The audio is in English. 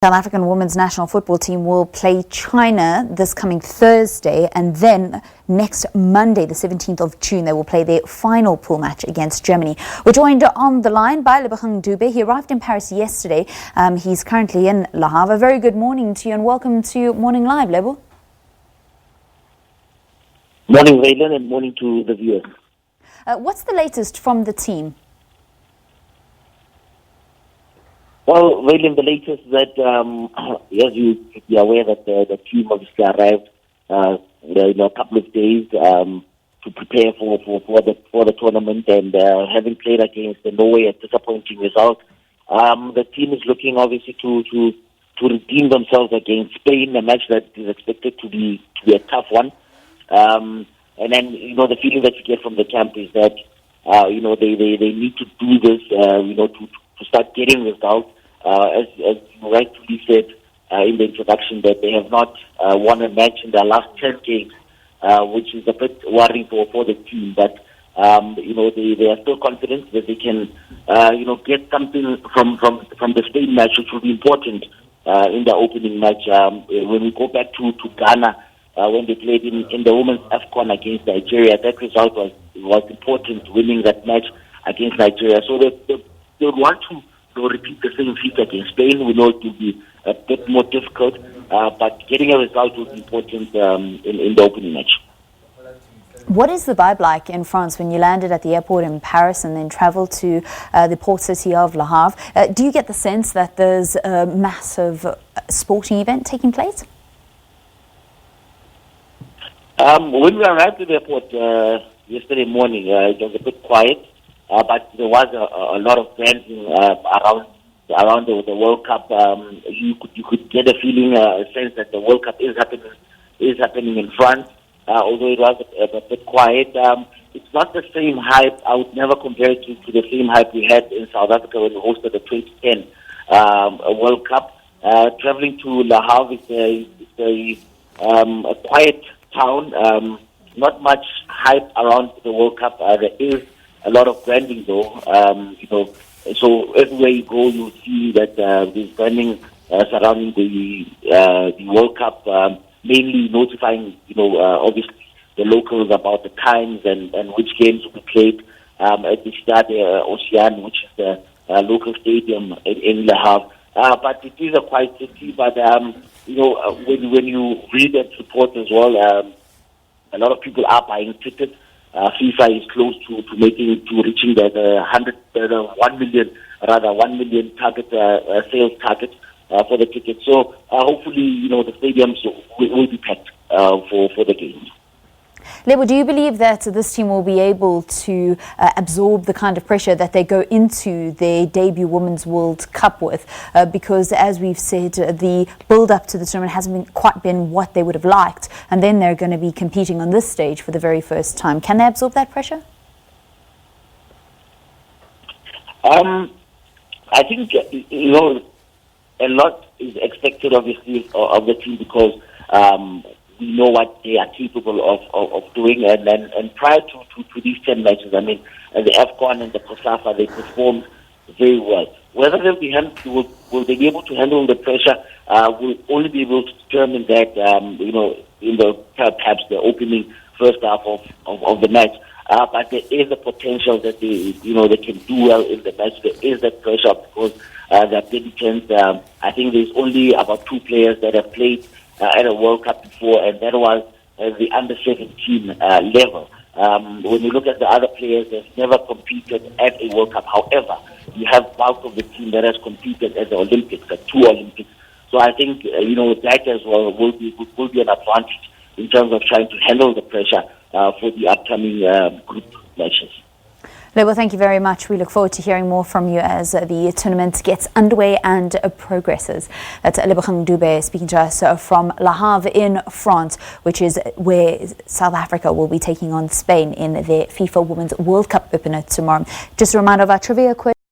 South African women's national football team will play China this coming Thursday, and then next Monday, the 17th of June, they will play their final pool match against Germany. We're joined on the line by Lebohang Dube. He arrived in Paris yesterday. He's currently in Le Havre. A very good morning to you and welcome to Morning Live, Lebo. Morning, Raylan, and morning to the viewers. What's the latest from the team? Well, Raylan, the latest that, as you be aware, that the team obviously arrived in a couple of days to prepare for the tournament, and having played against Norway, a disappointing result. The team is looking obviously to redeem themselves against Spain, a match that is expected to be a tough one. And then, the feeling that you get from the camp is that, they need to do this, to start getting results. As you rightly said in the introduction, that they have not won a match in their last 10 games, which is a bit worrying for the team. But, they are still confident that they can, get something from the Spain match, which will be important in the opening match. When we go back to Ghana, when they played in the women's AFCON against Nigeria, that result was important, winning that match against Nigeria. So they would want to repeat the same feat against Spain. We know it will be a bit more difficult, but getting a result will be important in the opening match. What is the vibe like in France when you landed at the airport in Paris and then traveled to the port city of Le Havre? Do you get the sense that there's a massive sporting event taking place? When we arrived at the airport yesterday morning, it was a bit quiet, but there was a lot of branding around the World Cup. You could get a feeling, a sense that the World Cup is happening in France, although it was a bit quiet. It's not the same hype. I would never compare it to the same hype we had in South Africa when we hosted the 2010 World Cup. Traveling to Le Havre is a quiet town, not much hype around the World Cup. There is a lot of branding though, so everywhere you go, you see that there's branding surrounding the World Cup, mainly notifying, obviously the locals about the times and which games will be played at the Stade Ocean, which is the local stadium in Le Havre. But it is a quiet city, but when you read that report as well, a lot of people are buying tickets. FIFA is close to reaching the 1 million target sales target for the tickets. So hopefully, the stadiums will be packed for the games. Lebo, do you believe that this team will be able to absorb the kind of pressure that they go into their debut Women's World Cup with? Because, as we've said, the build-up to the tournament hasn't quite been what they would have liked, and then they're going to be competing on this stage for the very first time. Can they absorb that pressure? I think, a lot is expected, obviously, of the team because we know what they are capable of doing, and prior to these 10 matches, I mean, the AFCON and the COSAFA, they performed very well. Whether they'll will they be able to handle the pressure, we'll only be able to determine that, in perhaps the opening first half of the match. But there is a potential that they can do well in the match. There is that pressure because the applicants, I think there's only about 2 players that have played at a World Cup before, and that was the under-17 level. When you look at the other players, they've never competed at a World Cup. However, you have bulk of the team that has competed at the Olympics, at 2 Olympics. So I think that as well will be an advantage in terms of trying to handle the pressure for the upcoming group matches. Lebo, thank you very much. We look forward to hearing more from you as the tournament gets underway and progresses. That's Lebohang Dube speaking to us from Le Havre in France, which is where South Africa will be taking on Spain in their FIFA Women's World Cup opener tomorrow. Just a reminder of our trivia question.